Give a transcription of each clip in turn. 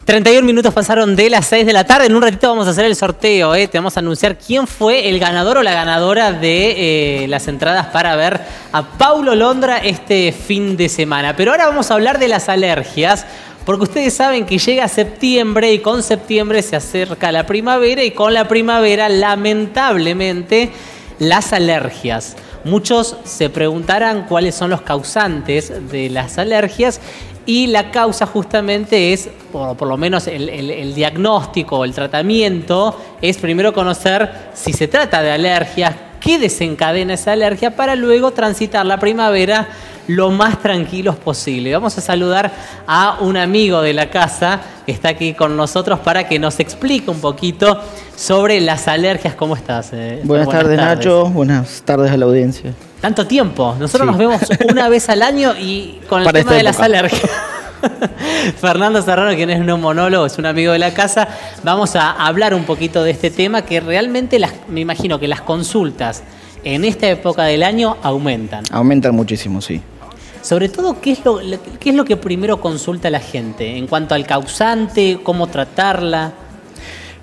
31 minutos pasaron de las 6 de la tarde. En un ratito vamos a hacer el sorteo. Te vamos a anunciar quién fue el ganador o la ganadora de las entradas para ver a Paulo Londra este fin de semana. Pero ahora vamos a hablar de las alergias, porque ustedes saben que llega septiembre y con septiembre se acerca la primavera, y con la primavera, lamentablemente, las alergias. Muchos se preguntarán cuáles son los causantes de las alergias, y la causa justamente es, por lo menos el diagnóstico o el tratamiento, es primero conocer si se trata de alergias, qué desencadena esa alergia, para luego transitar la primavera lo más tranquilos posible. Vamos a saludar a un amigo de la casa que está aquí con nosotros para que nos explique un poquito sobre las alergias. ¿Cómo estás? Buenas tardes, Nacho. Buenas tardes a la audiencia. Tanto tiempo. Nosotros nos vemos una vez al año y con el tema de las alergias. Fernando Serrano, quien es neumonólogo, es un amigo de la casa. Vamos a hablar un poquito de este tema, que realmente me imagino que las consultas en esta época del año aumentan. Aumentan muchísimo, sí. Sobre todo, ¿qué es lo que primero consulta la gente en cuanto al causante, cómo tratarla?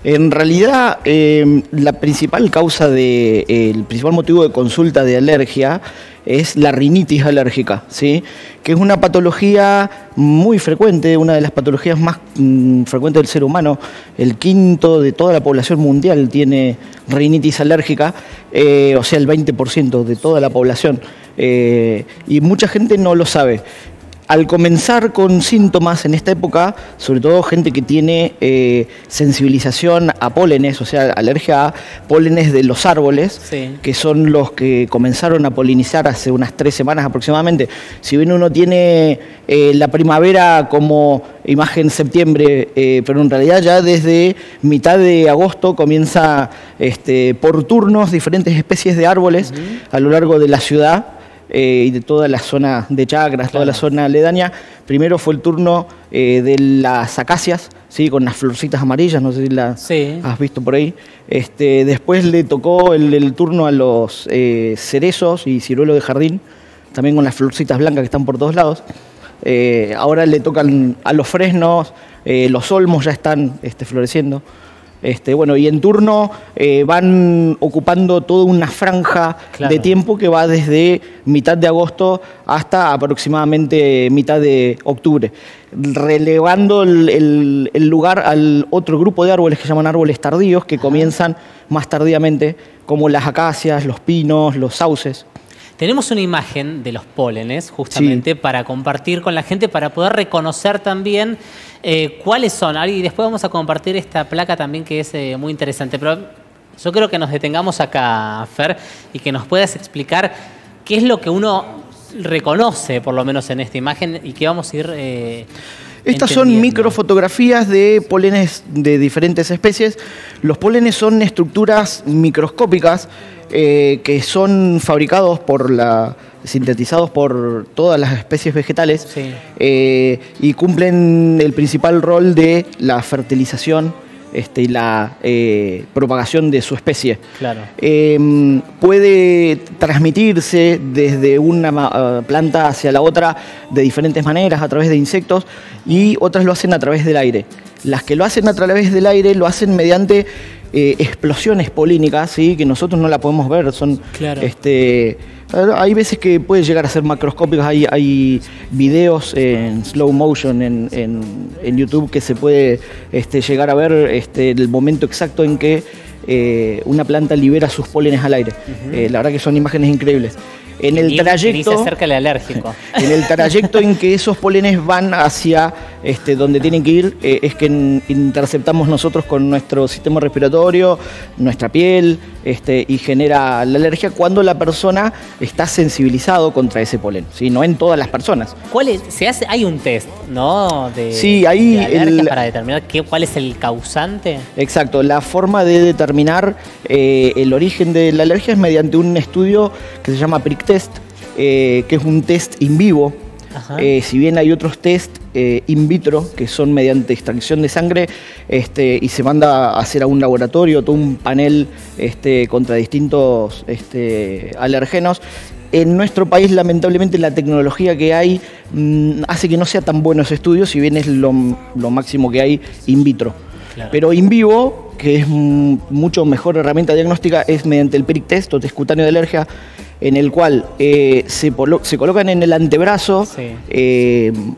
En realidad, la principal causa el principal motivo de consulta de alergia es la rinitis alérgica, ¿sí? Que es una patología muy frecuente, una de las patologías más frecuentes del ser humano. El quinto de toda la población mundial tiene rinitis alérgica, o sea, el 20% de toda la población. Y mucha gente no lo sabe. Al comenzar con síntomas en esta época, sobre todo gente que tiene sensibilización a pólenes, o sea, alergia a pólenes de los árboles, sí, que son los que comenzaron a polinizar hace unas 3 semanas aproximadamente. Si bien uno tiene la primavera como imagen septiembre, pero en realidad ya desde mitad de agosto comienza por turnos diferentes especies de árboles a lo largo de la ciudad. Y de toda la zona de Chacras, toda la zona aledaña. Primero fue el turno de las acacias, ¿sí? Con las florcitas amarillas, no sé si las has visto por ahí. Después le tocó el turno a los cerezos y ciruelo de jardín, también con las florcitas blancas que están por todos lados. Ahora le tocan a los fresnos, los olmos ya están floreciendo. Bueno, y en turno van ocupando toda una franja de tiempo que va desde mitad de agosto hasta aproximadamente mitad de octubre, relevando el lugar al otro grupo de árboles que se llaman árboles tardíos, que comienzan más tardíamente, como las acacias, los pinos, los sauces. Tenemos una imagen de los pólenes, justamente, para compartir con la gente, para poder reconocer también cuáles son. Y después vamos a compartir esta placa también, que es muy interesante. Pero yo creo que nos detengamos acá, Fer, y que nos puedas explicar qué es lo que uno reconoce, por lo menos en esta imagen, y que vamos a ir Estas son microfotografías de pólenes de diferentes especies. Los pólenes son estructuras microscópicas que son fabricados sintetizados por todas las especies vegetales, y cumplen el principal rol de la fertilización y la propagación de su especie. Claro. Puede transmitirse desde una planta hacia la otra de diferentes maneras, a través de insectos, y otras lo hacen a través del aire. Las que lo hacen a través del aire lo hacen mediante explosiones polínicas, ¿sí? Que nosotros no la podemos ver. Son, hay veces que puede llegar a ser macroscópicos. Hay videos en slow motion en YouTube que se puede llegar a ver el momento exacto en que una planta libera sus pólenes al aire. La verdad que son imágenes increíbles. En el trayecto, se acerca el alérgico. En el trayecto en que esos pólenes van hacia donde tienen que ir, es que interceptamos nosotros con nuestro sistema respiratorio, nuestra piel, y genera la alergia cuando la persona está sensibilizado contra ese polen, ¿sí? No en todas las personas. Hay un test, ¿no? Sí, para determinar cuál es el causante. Exacto, la forma de determinar el origen de la alergia es mediante un estudio que se llama Prick Test, que es un test in vivo, Si bien hay otros test in vitro, que son mediante extracción de sangre, y se manda a hacer a un laboratorio todo un panel contra distintos alergenos. En nuestro país, lamentablemente, la tecnología que hay hace que no sea tan bueno ese estudio, si bien es lo máximo que hay in vitro. Claro. Pero in vivo, que es mucho mejor herramienta diagnóstica, es mediante el PERIC test o test cutáneo de alergia, en el cual se colocan en el antebrazo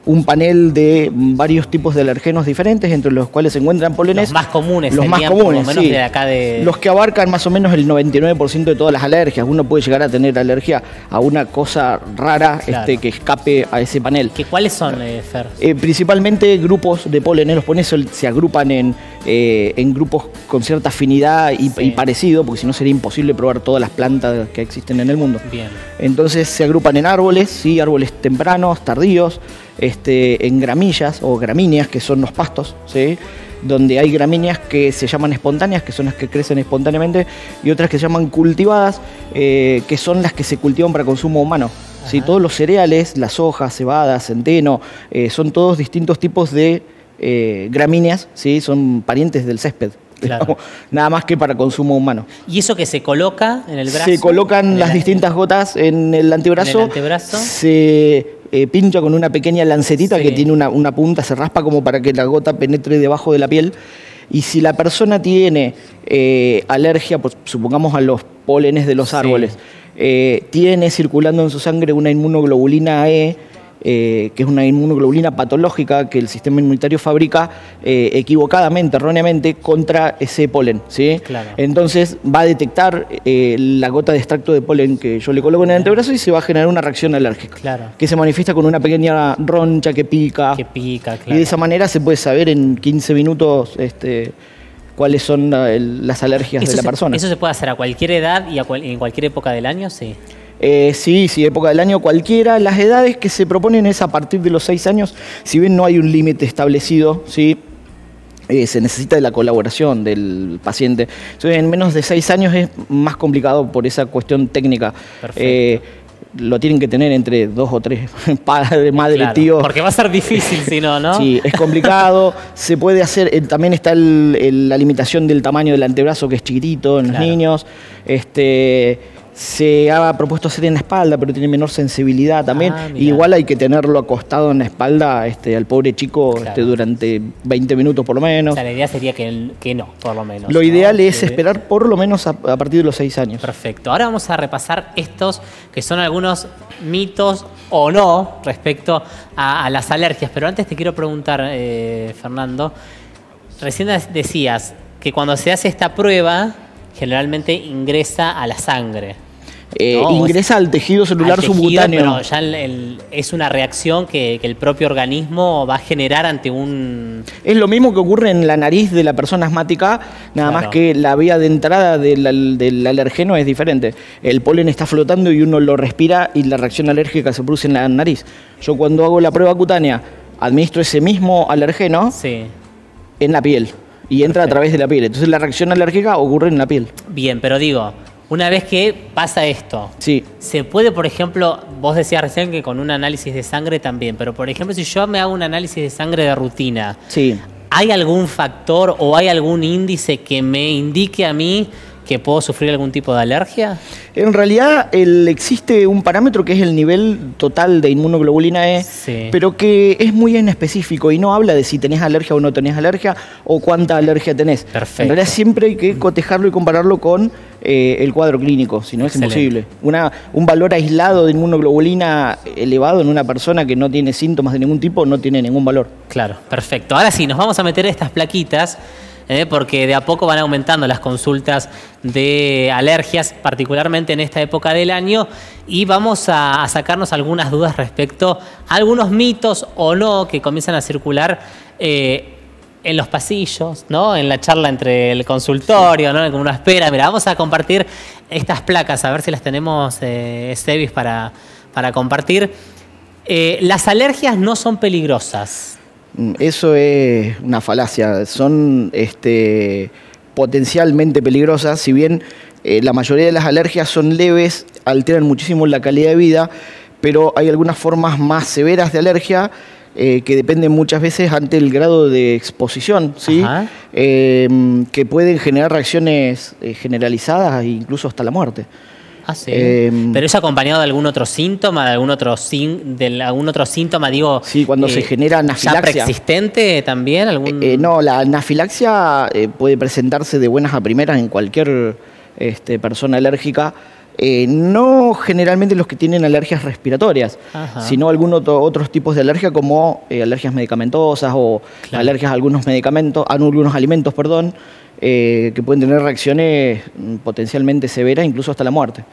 un panel de varios tipos de alergenos diferentes, entre los cuales se encuentran pólenes. Los más comunes, los más comunes, por lo menos de acá de... Los que abarcan más o menos el 99% de todas las alergias. Uno puede llegar a tener alergia a una cosa rara, claro, que escape a ese panel. ¿Cuáles son, Fer? Principalmente grupos de pólenes. Los pólenes se agrupan en grupos con cierta afinidad y parecido, porque si no sería imposible probar todas las plantas que existen en el mundo. Bien. Entonces se agrupan en árboles, ¿sí? Árboles tempranos, tardíos, en gramillas o gramíneas, que son los pastos, ¿sí? Donde hay gramíneas que se llaman espontáneas, que son las que crecen espontáneamente, y otras que se llaman cultivadas, que son las que se cultivan para consumo humano. ¿Sí? Todos los cereales, las hojas, cebada, centeno, son todos distintos tipos de gramíneas, ¿sí? Son parientes del césped. Claro. Nada más que para consumo humano. ¿Y eso que se coloca en el brazo? Se colocan las distintas gotas en el antebrazo. ¿En el antebrazo? Se pincha con una pequeña lancetita que tiene una punta, se raspa como para que la gota penetre debajo de la piel. Y si la persona tiene alergia, pues, supongamos a los pólenes de los árboles, tiene circulando en su sangre una inmunoglobulina E, que es una inmunoglobulina patológica que el sistema inmunitario fabrica equivocadamente, erróneamente, contra ese polen, ¿sí? Claro. Entonces va a detectar la gota de extracto de polen que yo le coloco en el antebrazo y se va a generar una reacción alérgica, claro, que se manifiesta con una pequeña roncha que pica. Claro. Y de esa manera se puede saber en 15 minutos cuáles son las alergias de la persona. ¿Eso se puede hacer a cualquier edad y en cualquier época del año? Sí. Sí, época del año cualquiera. Las edades que se proponen es a partir de los 6 años, si bien no hay un límite establecido, ¿sí? Se necesita de la colaboración del paciente. Entonces, en menos de 6 años es más complicado por esa cuestión técnica. Perfecto. Lo tienen que tener entre 2 o 3 padre, madre, claro, tío. Porque va a ser difícil si no, ¿no? Sí, es complicado. Se puede hacer, también está la limitación del tamaño del antebrazo, que es chiquitito en los niños. Se ha propuesto hacer en la espalda, pero tiene menor sensibilidad también. Igual hay que tenerlo acostado en la espalda al pobre chico, claro, durante 20 minutos por lo menos. O sea, la idea sería que no, por lo menos. Lo ideal es esperar por lo menos a partir de los 6 años. Perfecto. Ahora vamos a repasar estos que son algunos mitos o no respecto a las alergias. Pero antes te quiero preguntar, Fernando, recién decías que cuando se hace esta prueba generalmente ingresa a la sangre. ¿No? Ingresa al tejido celular subcutáneo. Pero ya es una reacción que el propio organismo va a generar ante un... Es lo mismo que ocurre en la nariz de la persona asmática, nada más que la vía de entrada del alergeno es diferente. El polen está flotando y uno lo respira y la reacción alérgica se produce en la nariz. Yo cuando hago la prueba cutánea administro ese mismo alergeno en la piel y entra a través de la piel. Entonces la reacción alérgica ocurre en la piel. Bien, pero digo... Una vez que pasa esto, se puede, por ejemplo, vos decías recién que con un análisis de sangre también, pero por ejemplo, si yo me hago un análisis de sangre de rutina, ¿hay algún factor o hay algún índice que me indique a mí que puedo sufrir algún tipo de alergia? En realidad existe un parámetro que es el nivel total de inmunoglobulina E, pero que es muy en específico y no habla de si tenés alergia o no tenés alergia o cuánta alergia tenés. Perfecto. En realidad siempre hay que cotejarlo y compararlo con el cuadro clínico, si no es imposible. Un valor aislado de inmunoglobulina elevado en una persona que no tiene síntomas de ningún tipo no tiene ningún valor. Claro, perfecto. Ahora sí, nos vamos a meter estas plaquitas, porque de a poco van aumentando las consultas de alergias, particularmente en esta época del año, y vamos a sacarnos algunas dudas respecto a algunos mitos o no que comienzan a circular en los pasillos, ¿no? En la charla entre el consultorio, ¿no? Con una espera. Mira, vamos a compartir estas placas, a ver si las tenemos, Sebis, para compartir. Las alergias no son peligrosas. Eso es una falacia. Son potencialmente peligrosas, si bien la mayoría de las alergias son leves, alteran muchísimo la calidad de vida, pero hay algunas formas más severas de alergia que dependen muchas veces ante el grado de exposición, ¿sí? Que pueden generar reacciones generalizadas e incluso hasta la muerte. Ah, sí. ¿Pero es acompañado de algún otro síntoma, de algún otro síntoma, digo? Sí, cuando se genera anafilaxia. ¿Ya preexistente también? No, la anafilaxia puede presentarse de buenas a primeras en cualquier persona alérgica. No generalmente los que tienen alergias respiratorias, sino algunos otros tipos de alergia como alergias medicamentosas o alergias a algunos medicamentos, a algunos alimentos, perdón, que pueden tener reacciones potencialmente severas, incluso hasta la muerte.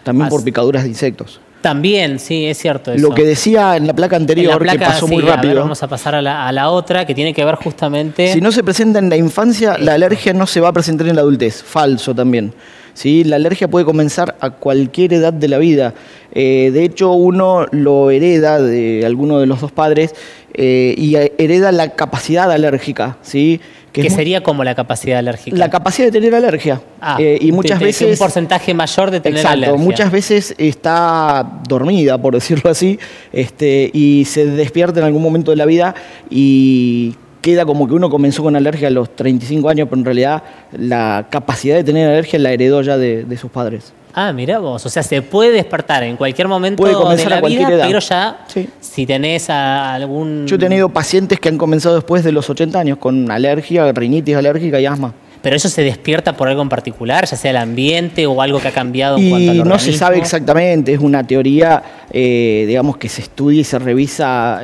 También por picaduras de insectos. También, sí, es cierto eso. Lo que decía en la placa anterior, que pasó muy rápido. A ver, vamos a pasar a la otra, que tiene que ver justamente... Si no se presenta en la infancia, la alergia no se va a presentar en la adultez. Falso también. ¿Sí? La alergia puede comenzar a cualquier edad de la vida. De hecho, uno lo hereda de alguno de los dos padres y hereda la capacidad alérgica, ¿sí? Que sería como la capacidad alérgica. La capacidad de tener alergia. Y muchas veces... Un porcentaje mayor de tener exacto, alergia. Muchas veces está dormida, por decirlo así, y se despierta en algún momento de la vida y queda como que uno comenzó con alergia a los 35 años, pero en realidad la capacidad de tener alergia la heredó ya de sus padres. Ah, mirá vos, o sea, se puede despertar en cualquier momento puede comenzar de la a cualquier vida, edad. pero ya sí. Si tenés algún... Yo he tenido pacientes que han comenzado después de los 80 años con alergia, rinitis alérgica y asma. ¿Pero eso se despierta por algo en particular, ya sea el ambiente o algo que ha cambiado en cuanto al organismo? No se sabe exactamente, es una teoría, digamos, que se estudia y se revisa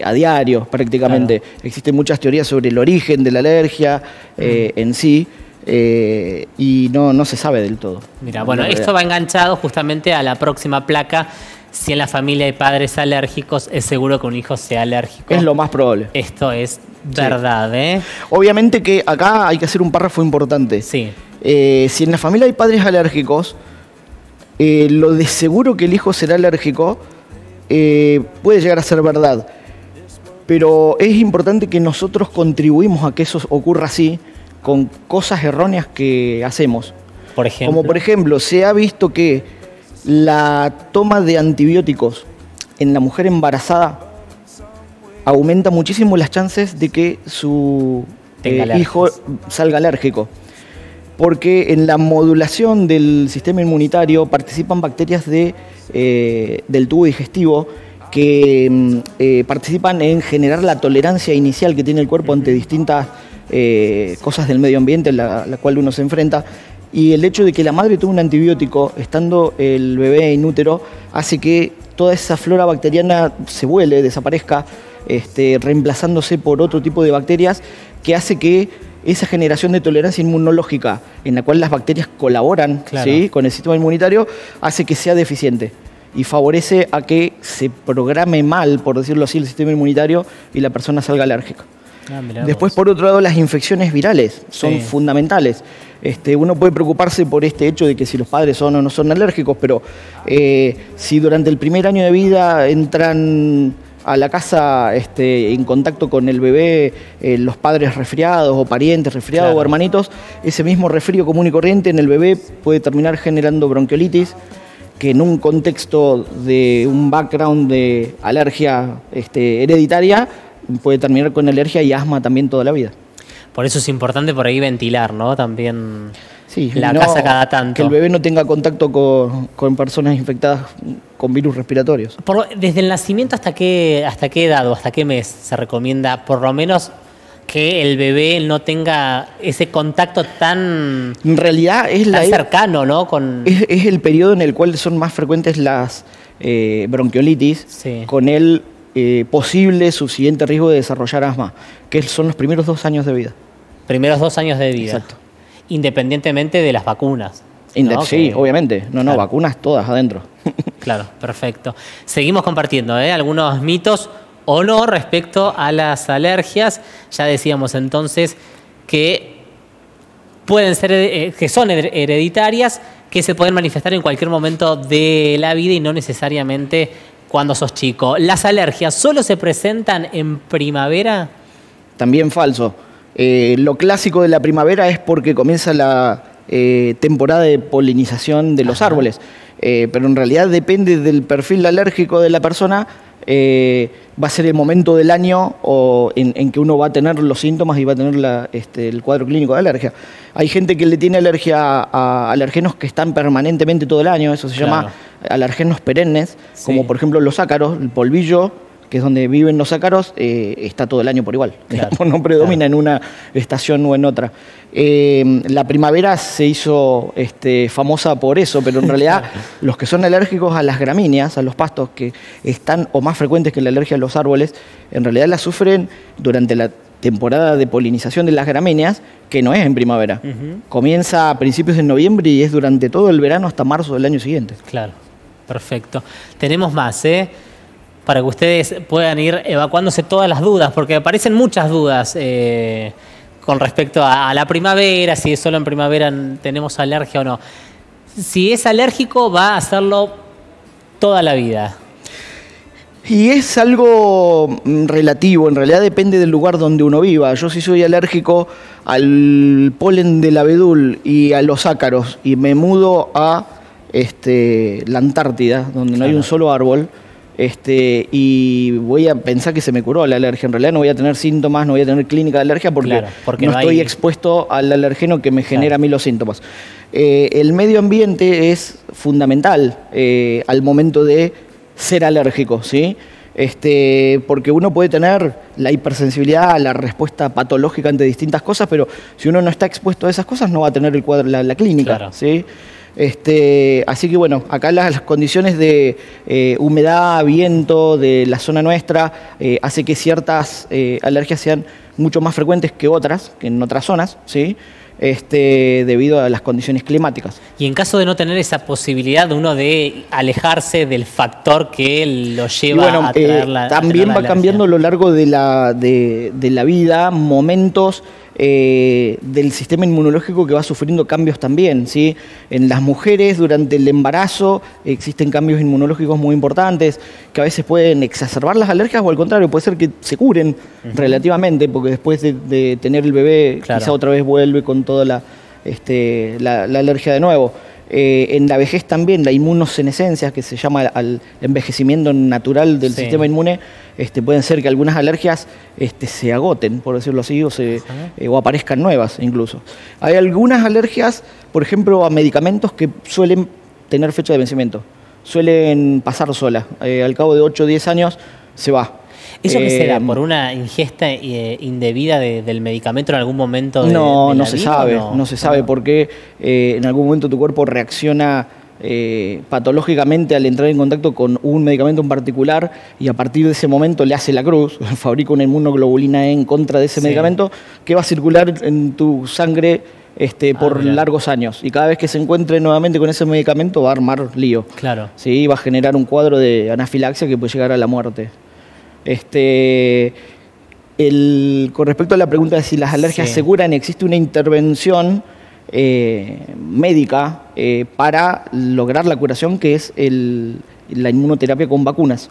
a diario prácticamente. Claro. Existen muchas teorías sobre el origen de la alergia en sí. Y no se sabe del todo. Mira, bueno, esto va enganchado justamente a la próxima placa. Si en la familia hay padres alérgicos, es seguro que un hijo sea alérgico. Es lo más probable. Esto es verdad, ¿eh? Obviamente que acá hay que hacer un párrafo importante. Sí. Si en la familia hay padres alérgicos, lo de seguro que el hijo será alérgico puede llegar a ser verdad. Pero es importante que nosotros contribuimos a que eso ocurra así, con cosas erróneas que hacemos. Por ejemplo. Como por ejemplo, se ha visto que la toma de antibióticos en la mujer embarazada aumenta muchísimo las chances de que su hijo salga alérgico. Porque en la modulación del sistema inmunitario participan bacterias del tubo digestivo que participan en generar la tolerancia inicial que tiene el cuerpo ante distintas cosas del medio ambiente a la cual uno se enfrenta, y el hecho de que la madre tome un antibiótico estando el bebé in útero hace que toda esa flora bacteriana se vuele, desaparezca, reemplazándose por otro tipo de bacterias que hace que esa generación de tolerancia inmunológica en la cual las bacterias colaboran, ¿sí?, con el sistema inmunitario, hace que sea deficiente y favorece a que se programe mal, por decirlo así, el sistema inmunitario y la persona salga alérgica. Después, por otro lado, las infecciones virales son fundamentales. Uno puede preocuparse por este hecho de que si los padres son o no son alérgicos, pero si durante el primer año de vida entran a la casa en contacto con el bebé los padres resfriados o parientes resfriados o hermanitos, ese mismo resfrío común y corriente en el bebé puede terminar generando bronquiolitis, que en un contexto de un background de alergia hereditaria puede terminar con alergia y asma también toda la vida. Por eso es importante por ahí ventilar, ¿no? También la casa cada tanto. Que el bebé no tenga contacto con personas infectadas con virus respiratorios. Desde el nacimiento ¿hasta qué edad o hasta qué mes se recomienda por lo menos que el bebé no tenga ese contacto tan, en realidad es tan cercano, ¿no? Es el periodo en el cual son más frecuentes las bronquiolitis, con el posible subsiguiente riesgo de desarrollar asma, que son los primeros 2 años de vida. Primeros 2 años de vida. Exacto. Independientemente de las vacunas, ¿no? Sí, obviamente. No, vacunas todas adentro. Claro, perfecto. Seguimos compartiendo algunos mitos o no respecto a las alergias. Ya decíamos entonces que pueden ser, que son hereditarias, que se pueden manifestar en cualquier momento de la vida y no necesariamente cuando sos chico. ¿Las alergias solo se presentan en primavera? También falso. Lo clásico de la primavera es porque comienza la temporada de polinización de los árboles. Pero en realidad depende del perfil alérgico de la persona, va a ser el momento del año en que uno va a tener los síntomas y va a tener el cuadro clínico de alergia. Hay gente que le tiene alergia a alergenos que están permanentemente todo el año, eso se llama alergenos perennes, como por ejemplo los ácaros, el polvillo, que es donde viven los ácaros, está todo el año por igual. No predomina en una estación o en otra. La primavera se hizo famosa por eso, pero en realidad los que son alérgicos a las gramíneas, a los pastos, que están o más frecuentes que la alergia a los árboles, en realidad la sufren durante la temporada de polinización de las gramíneas, que no es en primavera. Comienza a principios de noviembre y es durante todo el verano hasta marzo del año siguiente. Claro, perfecto. Tenemos más, para que ustedes puedan ir evacuándose todas las dudas, porque aparecen muchas dudas con respecto a la primavera, si solo en primavera tenemos alergia o no. Si es alérgico, va a hacerlo toda la vida. Y es algo relativo, en realidad depende del lugar donde uno viva. Yo si soy alérgico al polen del abedul y a los ácaros y me mudo a la Antártida, donde no hay un solo árbol, y voy a pensar que se me curó la alergia. En realidad no voy a tener síntomas, no voy a tener clínica de alergia porque no estoy expuesto al alergeno que me genera a mí los síntomas. El medio ambiente es fundamental al momento de ser alérgico, ¿sí? Porque uno puede tener la hipersensibilidad, la respuesta patológica ante distintas cosas, pero si uno no está expuesto a esas cosas no va a tener el cuadro, la clínica, ¿sí? Así que bueno, acá las condiciones de humedad, viento de la zona nuestra hace que ciertas alergias sean mucho más frecuentes que otras, que en otras zonas, ¿sí? Debido a las condiciones climáticas. Y en caso de no tener esa posibilidad de uno de alejarse del factor que lo lleva a traer también va cambiando a lo largo de la vida momentos del sistema inmunológico que va sufriendo cambios también, ¿sí? En las mujeres durante el embarazo existen cambios inmunológicos muy importantes que a veces pueden exacerbar las alergias o al contrario, puede ser que se curen relativamente, porque después de tener el bebé quizá otra vez vuelve con toda la alergia de nuevo. En la vejez también, la inmunosenescencia, que se llama al envejecimiento natural del sistema inmune, pueden ser que algunas alergias se agoten, por decirlo así, o aparezcan nuevas incluso. Hay algunas alergias, por ejemplo, a medicamentos que suelen tener fecha de vencimiento, suelen pasar sola. Al cabo de 8 o 10 años se va. ¿Eso qué será? ¿Por una ingesta indebida del medicamento en algún momento de no se sabe, no se sabe porque en algún momento tu cuerpo reacciona patológicamente al entrar en contacto con un medicamento en particular y a partir de ese momento le hace la cruz, fabrica una inmunoglobulina E en contra de ese medicamento que va a circular en tu sangre por largos años. Y cada vez que se encuentre nuevamente con ese medicamento va a armar lío. Claro. ¿Sí? Va a generar un cuadro de anafilaxia que puede llegar a la muerte. Con respecto a la pregunta de si las alergias se curan, existe una intervención médica para lograr la curación, que es la inmunoterapia con vacunas.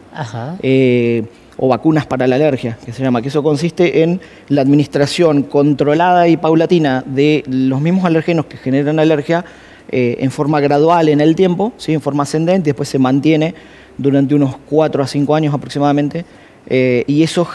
O vacunas para la alergia, que se llama, que eso consiste en la administración controlada y paulatina de los mismos alergenos que generan alergia en forma gradual en el tiempo, ¿sí? En forma ascendente, y después se mantiene durante unos 4 a 5 años aproximadamente, y eso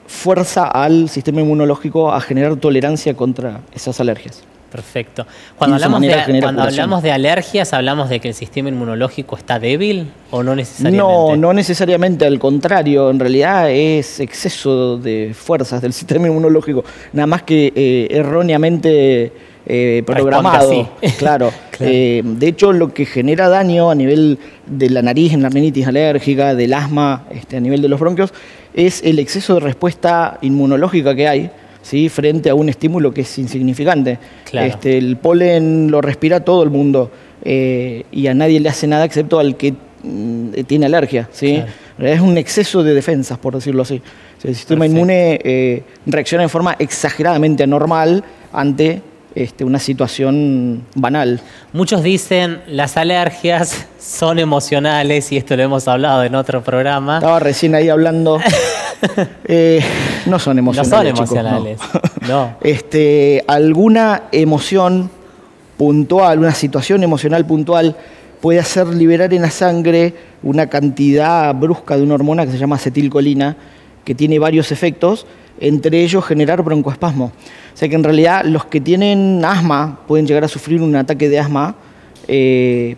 fuerza al sistema inmunológico a generar tolerancia contra esas alergias. Perfecto. Cuando hablamos de alergias, ¿hablamos de que el sistema inmunológico está débil o no necesariamente? No necesariamente, al contrario, en realidad es exceso de fuerzas del sistema inmunológico, nada más que erróneamente programado. Claro. De hecho, lo que genera daño a nivel de la nariz, en la rinitis alérgica, del asma, a nivel de los bronquios, es el exceso de respuesta inmunológica que hay, ¿sí? Frente a un estímulo que es insignificante. Claro. El polen lo respira todo el mundo y a nadie le hace nada excepto al que tiene alergia, ¿sí? Claro. Es un exceso de defensas, por decirlo así. O sea, el sistema inmune reacciona de forma exageradamente anormal ante una situación banal. Muchos dicen las alergias son emocionales, y esto lo hemos hablado en otro programa. Estaba recién ahí hablando. No son emocionales. No son emocionales. Chicos, no. Alguna emoción puntual, una situación emocional puntual, puede hacer liberar en la sangre una cantidad brusca de una hormona que se llama acetilcolina, que tiene varios efectos, entre ellos generar broncoespasmo. O sea que en realidad los que tienen asma pueden llegar a sufrir un ataque de asma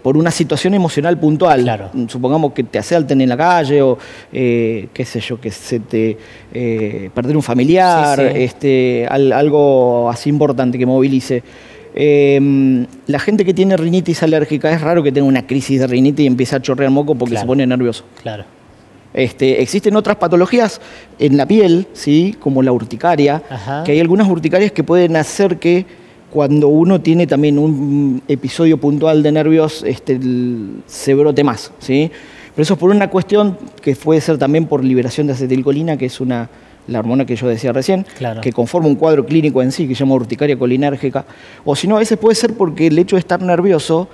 por una situación emocional puntual. Claro. Supongamos que te asalten en la calle o, qué sé yo, que se te perder un familiar, algo así importante que movilice. La gente que tiene rinitis alérgica, es raro que tenga una crisis de rinitis y empiece a chorrear moco porque se pone nervioso. Claro. Existen otras patologías en la piel, ¿sí? Como la urticaria, que hay algunas urticarias que pueden hacer que cuando uno tiene también un episodio puntual de nervios, se brote más, ¿sí? Pero eso es por una cuestión que puede ser también por liberación de acetilcolina, que es la hormona que yo decía recién, que conforma un cuadro clínico en sí, que se llama urticaria colinérgica. O si no, a veces puede ser porque el hecho de estar nervioso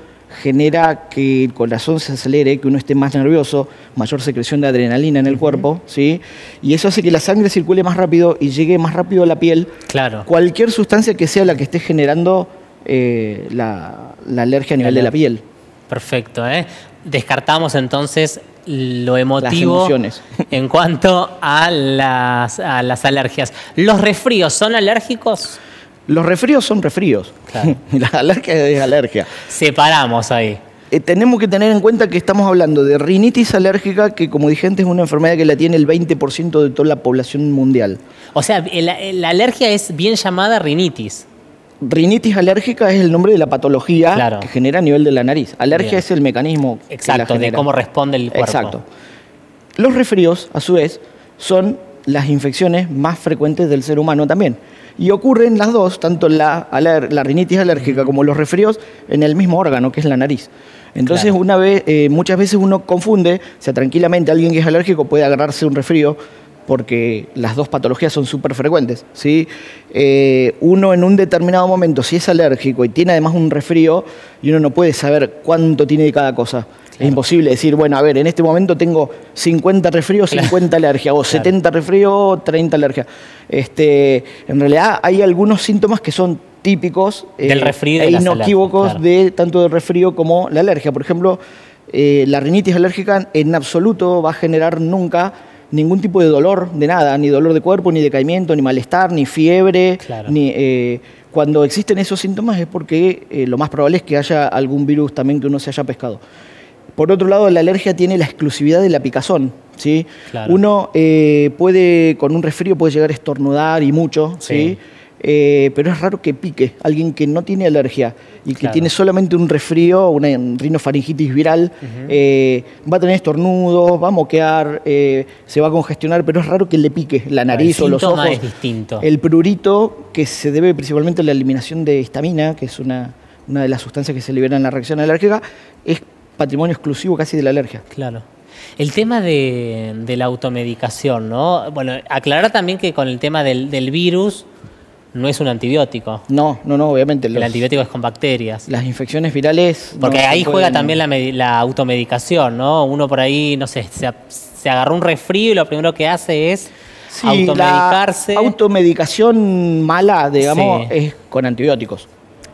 genera que el corazón se acelere, que uno esté más nervioso, mayor secreción de adrenalina en el cuerpo, ¿sí? Y eso hace que la sangre circule más rápido y llegue más rápido a la piel. Claro. Cualquier sustancia que sea la que esté generando la alergia a nivel de la piel. Perfecto, Descartamos entonces lo emotivo, las emociones, en cuanto a las alergias. ¿Los resfríos son alérgicos? Los resfríos son resfríos. Claro. La alergia es alergia. Separamos ahí. Tenemos que tener en cuenta que estamos hablando de rinitis alérgica, que como dije antes es una enfermedad que la tiene el 20% de toda la población mundial. O sea, la alergia es bien llamada rinitis. Rinitis alérgica es el nombre de la patología que genera a nivel de la nariz. Alergia es el mecanismo que la genera. De cómo responde el cuerpo. Exacto. Los resfríos, a su vez, son las infecciones más frecuentes del ser humano también. Y ocurren las dos, tanto la rinitis alérgica como los resfríos, en el mismo órgano, que es la nariz. Entonces, muchas veces uno confunde, o sea, tranquilamente alguien que es alérgico puede agarrarse un resfrío, porque las dos patologías son súper frecuentes, ¿sí? Uno en un determinado momento, si es alérgico y tiene además un resfrío, y uno no puede saber cuánto tiene de cada cosa. Es imposible decir, bueno, a ver, en este momento tengo 50 resfríos, 50 alergias, o 70 resfríos, 30 alergias. En realidad hay algunos síntomas que son típicos del resfrío e inequívocos de tanto del resfrío como la alergia. Por ejemplo, la rinitis alérgica en absoluto va a generar nunca ningún tipo de dolor de nada, ni dolor de cuerpo, ni decaimiento, ni malestar, ni fiebre, ni... Cuando existen esos síntomas es porque lo más probable es que haya algún virus también que uno se haya pescado. Por otro lado, la alergia tiene la exclusividad de la picazón, ¿sí? Uno con un resfrío puede llegar a estornudar y mucho, ¿sí? Pero es raro que pique. Alguien que no tiene alergia y que tiene solamente un resfrío, una rinofaringitis viral, va a tener estornudos, va a moquear, se va a congestionar, pero es raro que le pique la nariz o los ojos. Es distinto. El prurito, que se debe principalmente a la eliminación de histamina, que es una de las sustancias que se liberan en la reacción alérgica, es patrimonio exclusivo casi de la alergia. Claro. El tema de la automedicación, ¿no? Bueno, aclarar también que con el tema del virus no es un antibiótico. No, obviamente. El antibiótico es con bacterias. Las infecciones virales... Porque ahí juega también la automedicación, ¿no? Uno por ahí, no sé, se agarró un resfrío y lo primero que hace es automedicarse. La automedicación mala, digamos, es con antibióticos.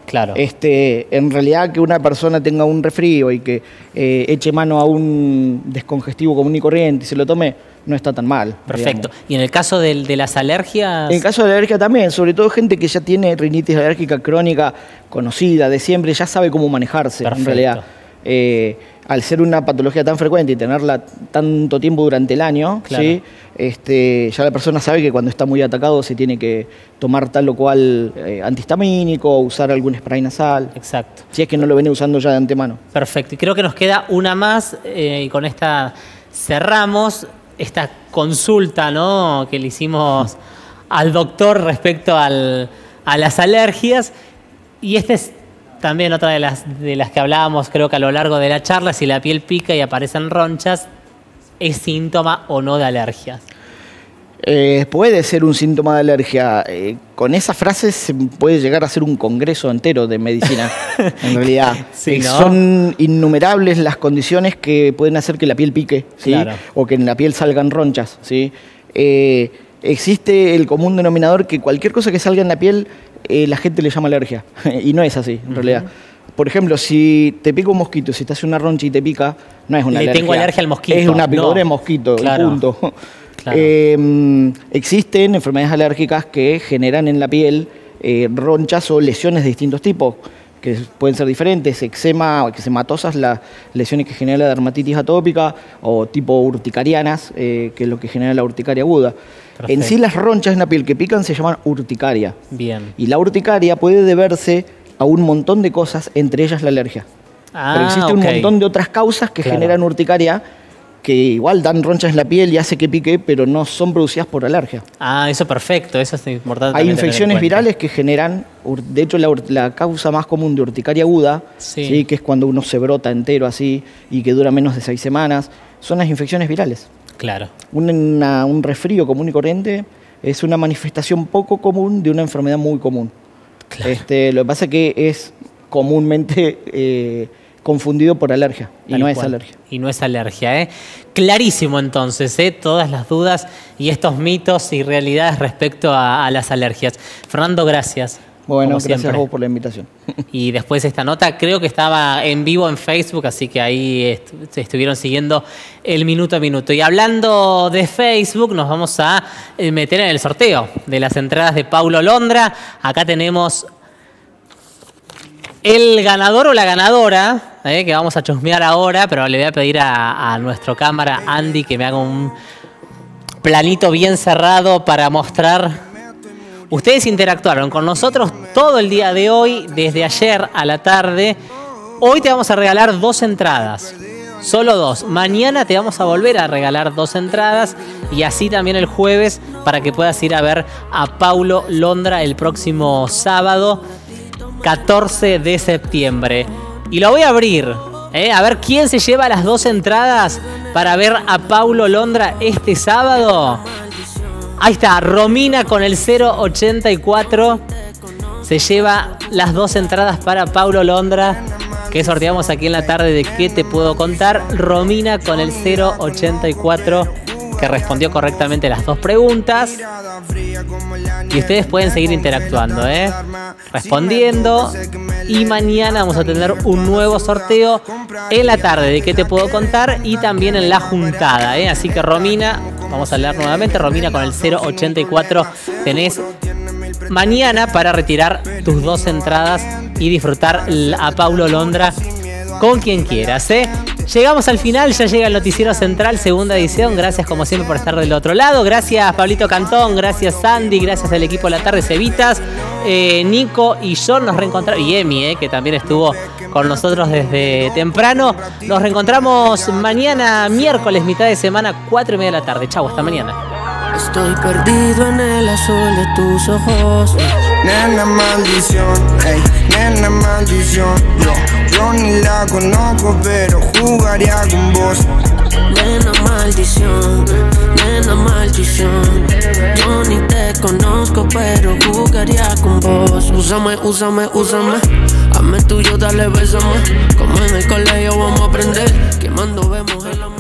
Claro. En realidad, que una persona tenga un resfrío y que eche mano a un descongestivo común y corriente y se lo tome, no está tan mal. Perfecto. Digamos. ¿Y en el caso de las alergias? En el caso de la alergia también, sobre todo gente que ya tiene rinitis alérgica crónica conocida de siempre, ya sabe cómo manejarse. Perfecto. En realidad. Al ser una patología tan frecuente y tenerla tanto tiempo durante el año, ¿sí? Ya la persona sabe que cuando está muy atacado se tiene que tomar tal o cual antihistamínico, usar algún spray nasal. Exacto. Si es que no lo viene usando ya de antemano. Perfecto. Y creo que nos queda una más y con esta cerramos esta consulta, ¿no?, que le hicimos al doctor respecto a las alergias. Y esta es también otra de las que hablábamos, creo que a lo largo de la charla: si la piel pica y aparecen ronchas, ¿es síntoma o no de alergias? Puede ser un síntoma de alergia. Con esa frase se puede llegar a hacer un congreso entero de medicina, en realidad. Sí, ¿no? Son innumerables las condiciones que pueden hacer que la piel pique, ¿sí? Claro. O que en la piel salgan ronchas, ¿sí? Existe el común denominador que cualquier cosa que salga en la piel la gente le llama alergia. Y no es así, en realidad. Por ejemplo, si te pica un mosquito, si te hace una roncha y te pica, no es una alergia. Le tengo alergia al mosquito. Es una picadura de mosquito, claro. punto. Claro. Existen enfermedades alérgicas que generan en la piel ronchas o lesiones de distintos tipos, que pueden ser diferentes, eczematosas, las lesiones que genera la dermatitis atópica, o tipo urticarianas, que es lo que genera la urticaria aguda. Perfecto. En sí, las ronchas en la piel que pican se llaman urticaria. Bien. Y la urticaria puede deberse a un montón de cosas, entre ellas la alergia. Pero existe un montón de otras causas que generan urticaria, que igual dan ronchas en la piel y hace que pique, pero no son producidas por alergia. Eso perfecto, eso es importante. Hay infecciones virales que generan, de hecho la causa más común de urticaria aguda, ¿sí? Que es cuando uno se brota entero así y que dura menos de 6 semanas, son las infecciones virales. Claro. Un resfrío común y corriente es una manifestación poco común de una enfermedad muy común. Claro. Lo que pasa es que es comúnmente confundido por alergia, y no es alergia. Y no es alergia, ¿eh? Clarísimo entonces, todas las dudas y estos mitos y realidades respecto a las alergias. Fernando, gracias. Bueno, gracias a vos por la invitación. Y después esta nota, creo que estaba en vivo en Facebook, así que ahí se estuvieron siguiendo el minuto a minuto. Y hablando de Facebook, nos vamos a meter en el sorteo de las entradas de Paulo Londra. Acá tenemos el ganador o la ganadora, que vamos a chusmear ahora, pero le voy a pedir a nuestro cámara, Andy, que me haga un planito bien cerrado para mostrar. Ustedes interactuaron con nosotros todo el día de hoy, desde ayer a la tarde. Hoy te vamos a regalar 2 entradas, solo 2. Mañana te vamos a volver a regalar 2 entradas y así también el jueves para que puedas ir a ver a Paulo Londra el próximo sábado, 14 de septiembre. Y lo voy a abrir, a ver quién se lleva las 2 entradas para ver a Paulo Londra este sábado. Ahí está, Romina con el 084 se lleva las 2 entradas para Paulo Londra que sorteamos aquí en la tarde de ¿Qué te puedo contar? Romina con el 084 que respondió correctamente las 2 preguntas. Y ustedes pueden seguir interactuando, respondiendo. Y mañana vamos a tener un nuevo sorteo en la tarde de ¿Qué te puedo contar? Y también en la juntada, Así que Romina, vamos a leer nuevamente, Romina con el 084 tenés mañana para retirar tus 2 entradas y disfrutar a Paulo Londra con quien quieras, Llegamos al final, ya llega el Noticiero Central, segunda edición. Gracias como siempre por estar del otro lado. Gracias Pablito Cantón, gracias Sandy, gracias al equipo de la tarde, Cevitas, Nico y John nos reencontramos, y Emi, que también estuvo con nosotros desde temprano. Nos reencontramos mañana, miércoles, mitad de semana, 4:30 de la tarde. Chau, hasta mañana. Estoy perdido en el azul de tus ojos. Nena maldición, ey, nena maldición. Yo ni la conozco, pero jugaría con vos. Nena maldición, nena maldición. Yo ni te conozco, pero jugaría con vos. Úsame, úsame, úsame. Hazme tuyo, dale, bésame. Como en el colegio vamos a aprender. Quemando vemos el amor.